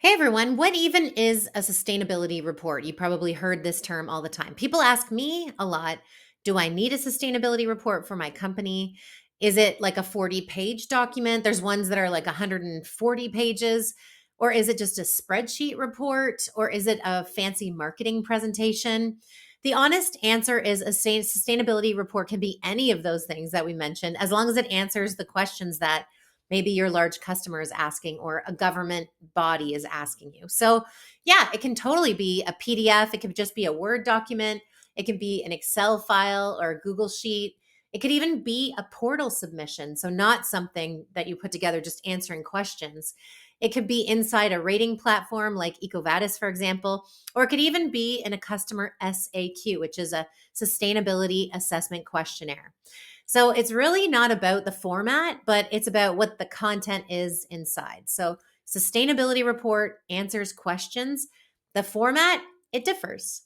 Hey everyone, what even is a sustainability report? You probably heard this term all the time. People ask me a lot, do I need a sustainability report for my company? Is it like a 40-page document? There's ones that are like 140 pages. Or is it just a spreadsheet report? Or is it a fancy marketing presentation? The honest answer is a sustainability report can be any of those things that we mentioned, as long as it answers the questions that maybe your large customer is asking or a government body is asking you. So, yeah, it can totally be a PDF. It could just be a Word document. It can be an Excel file or a Google Sheet. It could even be a portal submission. So, not something that you put together just answering questions. It could be inside a rating platform like EcoVadis, for example, or it could even be in a customer SAQ, which is a sustainability assessment questionnaire. So it's really not about the format, but it's about what the content is inside. So sustainability report answers questions. The format, it differs.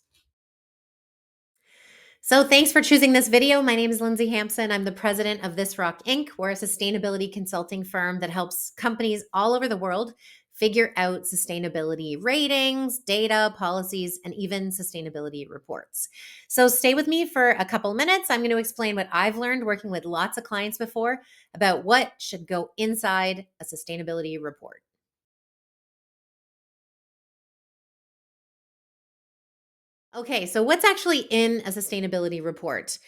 So thanks for choosing this video. My name is Lindsay Hampson. I'm the president of This Rock Inc. We're a sustainability consulting firm that helps companies all over the world figure out sustainability ratings, data, policies, and even sustainability reports. So stay with me for a couple minutes. I'm going to explain what I've learned working with lots of clients before about what should go inside a sustainability report. Okay, so what's actually in a sustainability report?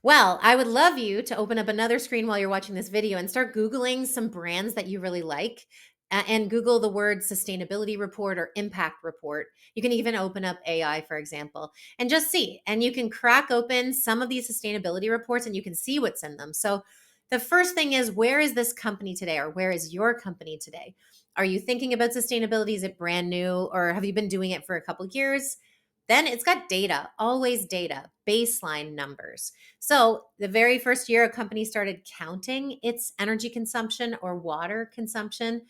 Well, I would love you to open up another screen while you're watching this video and start Googling some brands that you really like and Google the word sustainability report or impact report. You can even open up AI, for example, and just see. And you can crack open some of these sustainability reports and you can see what's in them. So the first thing is, where is this company today, or where is your company today? Are you thinking about sustainability? Is it brand new, or have you been doing it for a couple years? Then it's got data, always data, baseline numbers. So the very first year a company started counting its energy consumption or water consumption,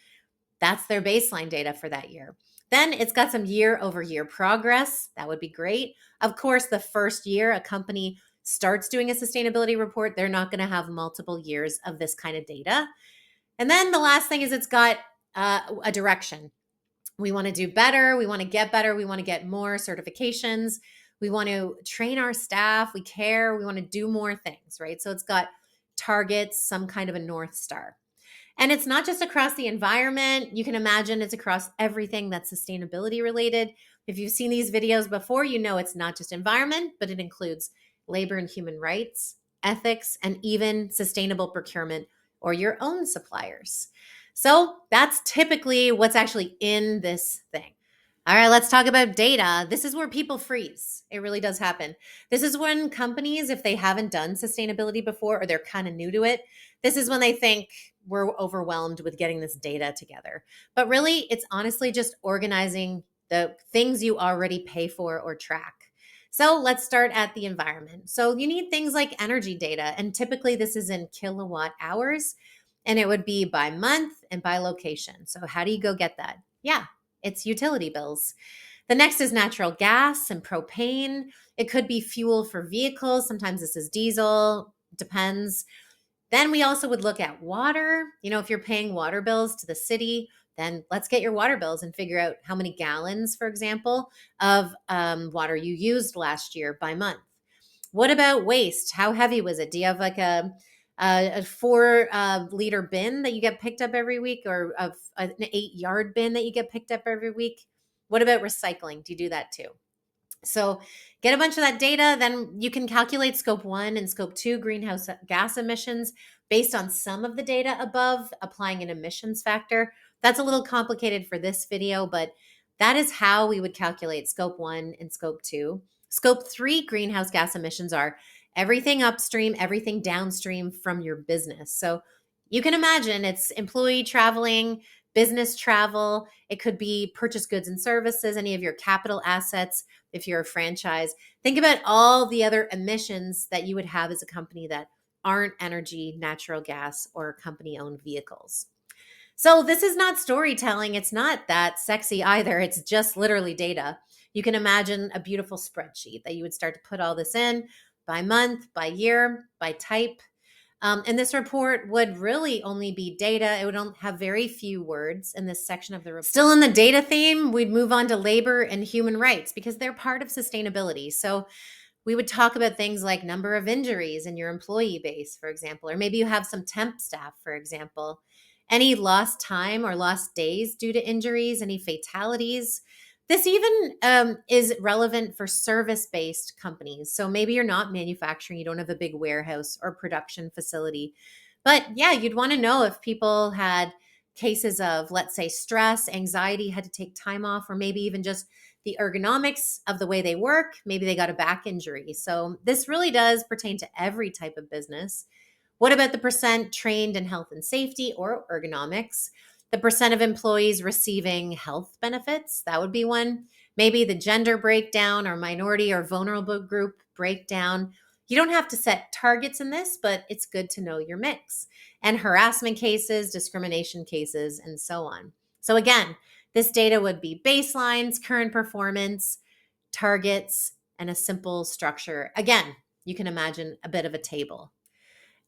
that's their baseline data for that year. Then it's got some year over year progress. That would be great. Of course, the first year a company starts doing a sustainability report, they're not going to have multiple years of this kind of data. And then the last thing is it's got a direction. We want to do better. We want to get better. We want to get more certifications. We want to train our staff. We care. We want to do more things, right? So it's got targets, some kind of a North Star. And it's not just across the environment. You can imagine it's across everything that's sustainability related. If you've seen these videos before, you know it's not just environment, but it includes labor and human rights, ethics, and even sustainable procurement or your own suppliers. So that's typically what's actually in this thing. All right, let's talk about data. This is where people freeze. It really does happen. This is when companies, if they haven't done sustainability before or they're kind of new to it, this is when they think we're overwhelmed with getting this data together. But really, it's honestly just organizing the things you already pay for or track. So let's start at the environment. So you need things like energy data, and typically this is in kilowatt hours, and it would be by month and by location. So how do you go get that? Yeah, it's utility bills. The next is natural gas and propane. It could be fuel for vehicles. Sometimes this is diesel, depends. Then we also would look at water. You know, if you're paying water bills to the city, then let's get your water bills and figure out how many gallons, for example, of water you used last year by month. What about waste? How heavy was it? Do you have like a 4 liter bin that you get picked up every week, or an 8 yard bin that you get picked up every week? What about recycling? Do you do that too? So get a bunch of that data, then you can calculate scope 1 and scope 2 greenhouse gas emissions based on some of the data above, applying an emissions factor. That's a little complicated for this video, but that is how we would calculate scope 1 and scope 2. Scope 3 greenhouse gas emissions are everything upstream, everything downstream from your business. So you can imagine it's employee traveling, business travel. It could be purchase goods and services, any of your capital assets. If you're a franchise, think about all the other emissions that you would have as a company that aren't energy, natural gas, or company owned vehicles. So this is not storytelling. It's not that sexy either. It's just literally data. You can imagine a beautiful spreadsheet that you would start to put all this in by month, by year, by type. And this report would really only be data. It would only have very few words in this section of the report. Still in the data theme, we'd move on to labor and human rights because they're part of sustainability. So we would talk about things like number of injuries in your employee base, for example, or maybe you have some temp staff, for example. Any lost time or lost days due to injuries, any fatalities. This even is relevant for service based companies. So maybe you're not manufacturing, you don't have a big warehouse or production facility. But yeah, you'd want to know if people had cases of, let's say, stress, anxiety, had to take time off, or maybe even just the ergonomics of the way they work. Maybe they got a back injury. So this really does pertain to every type of business. What about the percent trained in health and safety or ergonomics? The percent of employees receiving health benefits, that would be one. Maybe the gender breakdown or minority or vulnerable group breakdown. You don't have to set targets in this, but it's good to know your mix. And harassment cases, discrimination cases, and so on. So again, this data would be baselines, current performance, targets, and a simple structure. Again, you can imagine a bit of a table.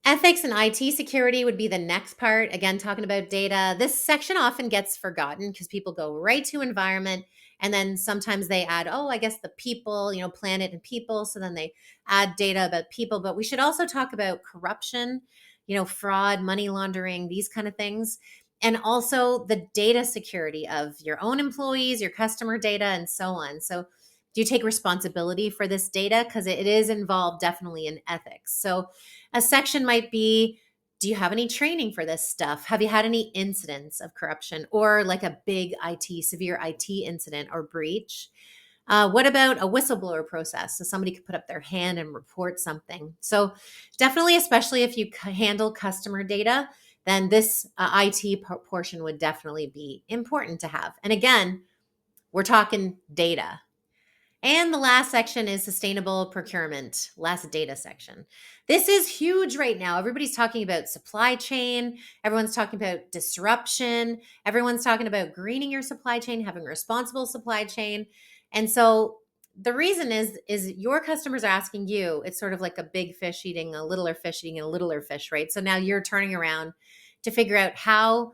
Ethics and IT security would be the next part. Again, talking about data. This section often gets forgotten because people go right to environment and then sometimes they add, oh, I guess the people, planet and people. So then they add data about people. But we should also talk about corruption, fraud, money laundering, these kind of things. And also the data security of your own employees, your customer data, and so on. So do you take responsibility for this data? Because it is involved definitely in ethics. So a section might be, do you have any training for this stuff? Have you had any incidents of corruption or like a big severe IT incident or breach? What about a whistleblower process? So somebody could put up their hand and report something. So definitely, especially if you handle customer data, then this IT portion would definitely be important to have. And again, we're talking data. And the last section is sustainable procurement, last data section. This is huge right now. Everybody's talking about supply chain. Everyone's talking about disruption. Everyone's talking about greening your supply chain, having a responsible supply chain. And so the reason is your customers are asking you, it's sort of like a big fish eating a littler fish eating a littler fish, right? So now you're turning around to figure out how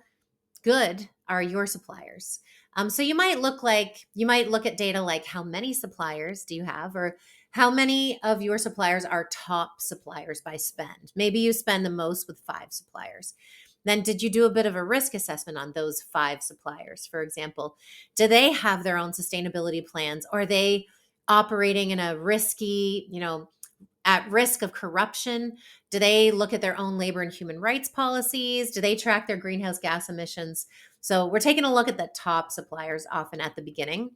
good are your suppliers. So you might look at data like how many suppliers do you have, or how many of your suppliers are top suppliers by spend. Maybe you spend the most with 5 suppliers. Then did you do a bit of a risk assessment on those 5 suppliers? For example, do they have their own sustainability plans? Or are they operating in a risky, at risk of corruption? Do they look at their own labor and human rights policies? Do they track their greenhouse gas emissions? So we're taking a look at the top suppliers often at the beginning.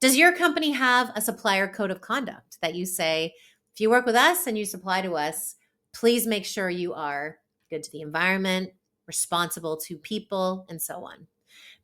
Does your company have a supplier code of conduct that you say, if you work with us and you supply to us, please make sure you are good to the environment, responsible to people, and so on.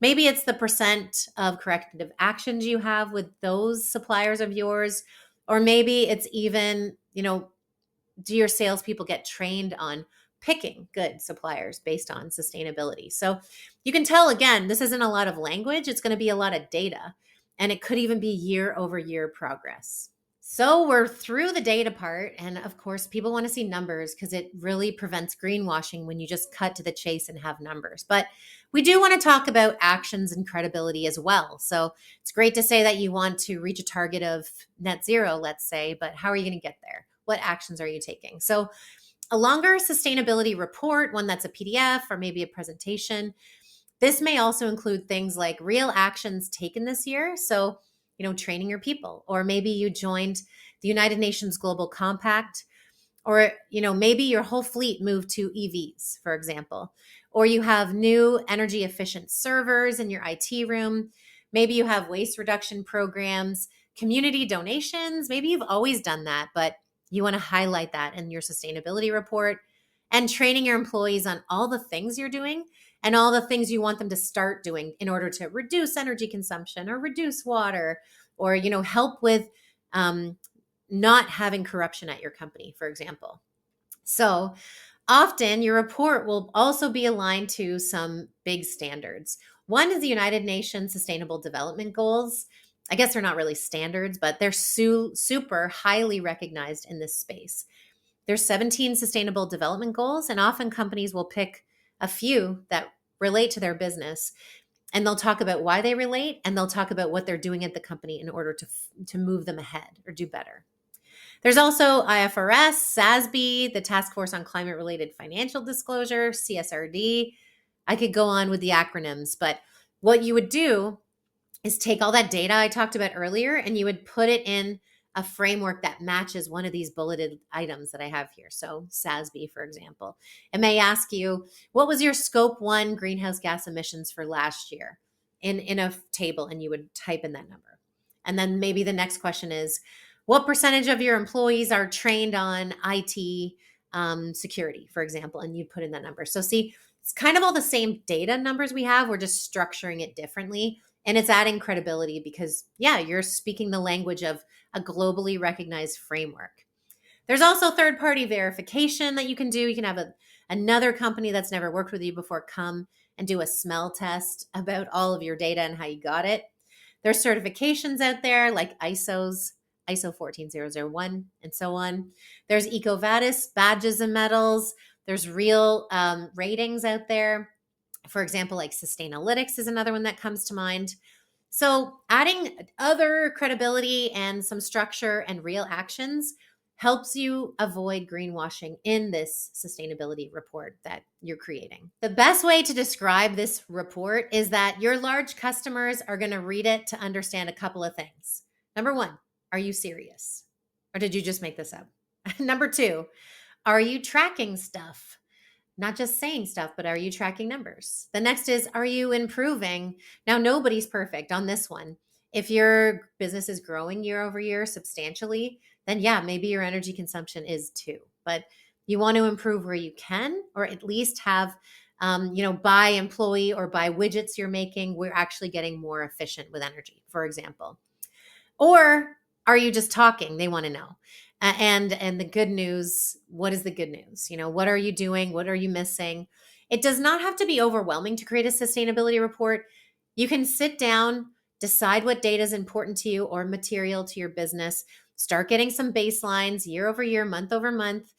Maybe it's the percent of corrective actions you have with those suppliers of yours, or maybe it's even, do your salespeople get trained on picking good suppliers based on sustainability? So you can tell, again, this isn't a lot of language. It's going to be a lot of data, and it could even be year over year progress. So we're through the data part. And of course, people want to see numbers because it really prevents greenwashing when you just cut to the chase and have numbers. But we do want to talk about actions and credibility as well. So it's great to say that you want to reach a target of net zero, let's say, but how are you going to get there? What actions are you taking? So a longer sustainability report, one that's a PDF or maybe a presentation. This may also include things like real actions taken this year. So, training your people, or maybe you joined the United Nations Global Compact, or, maybe your whole fleet moved to EVs, for example, or you have new energy efficient servers in your IT room. Maybe you have waste reduction programs, community donations. Maybe you've always done that, but you want to highlight that in your sustainability report, and training your employees on all the things you're doing and all the things you want them to start doing in order to reduce energy consumption or reduce water, or, help with not having corruption at your company, for example. So often your report will also be aligned to some big standards. One is the United Nations Sustainable Development Goals. I guess they're not really standards, but they're super highly recognized in this space. There's 17 sustainable development goals, and often companies will pick a few that relate to their business, and they'll talk about why they relate, and they'll talk about what they're doing at the company in order to move them ahead or do better. There's also IFRS, SASB, the Task Force on Climate Related Financial Disclosure, CSRD. I could go on with the acronyms, but what you would do is take all that data I talked about earlier and you would put it in a framework that matches one of these bulleted items that I have here. So SASB, for example, it may ask you, what was your scope 1 greenhouse gas emissions for last year in a table, and you would type in that number. And then maybe the next question is, what percentage of your employees are trained on IT security, for example, and you'd put in that number. So see, it's kind of all the same data numbers we have. We're just structuring it differently. And it's adding credibility because, yeah, you're speaking the language of a globally recognized framework. There's also third-party verification that you can do. You can have another company that's never worked with you before come and do a smell test about all of your data and how you got it. There's certifications out there like ISO 14001, and so on. There's EcoVadis badges and medals. There's real ratings out there. For example, like Sustainalytics is another one that comes to mind. So adding other credibility and some structure and real actions helps you avoid greenwashing in this sustainability report that you're creating. The best way to describe this report is that your large customers are going to read it to understand a couple of things. Number one, are you serious? Or did you just make this up? Number two, are you tracking stuff? Not just saying stuff, but are you tracking numbers? The next is, are you improving? Now, nobody's perfect on this one. If your business is growing year over year substantially, then yeah, maybe your energy consumption is too. But you want to improve where you can, or at least have, by employee or by widgets you're making, we're actually getting more efficient with energy, for example. Or are you just talking? They want to know. And the good news, what is the good news? What are you doing? What are you missing? It does not have to be overwhelming to create a sustainability report. You can sit down, decide what data is important to you or material to your business, start getting some baselines year over year, month over month,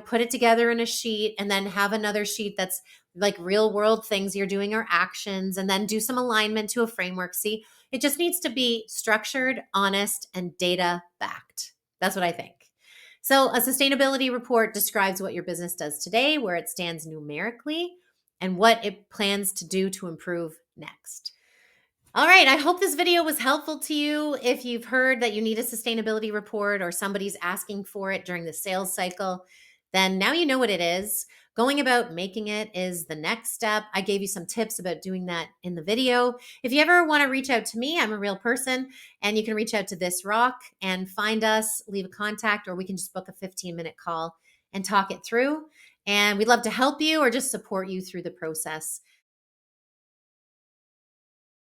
put it together in a sheet, and then have another sheet that's like real world things you're doing or actions, and then do some alignment to a framework. See, it just needs to be structured, honest, and data backed. That's what I think. So a sustainability report describes what your business does today, where it stands numerically, and what it plans to do to improve next. All right, I hope this video was helpful to you. If you've heard that you need a sustainability report or somebody's asking for it during the sales cycle, then now you know what it is. Going about making it is the next step. I gave you some tips about doing that in the video. If you ever want to reach out to me, I'm a real person, and you can reach out to This Rock and find us, leave a contact, or we can just book a 15-minute call and talk it through. And we'd love to help you or just support you through the process.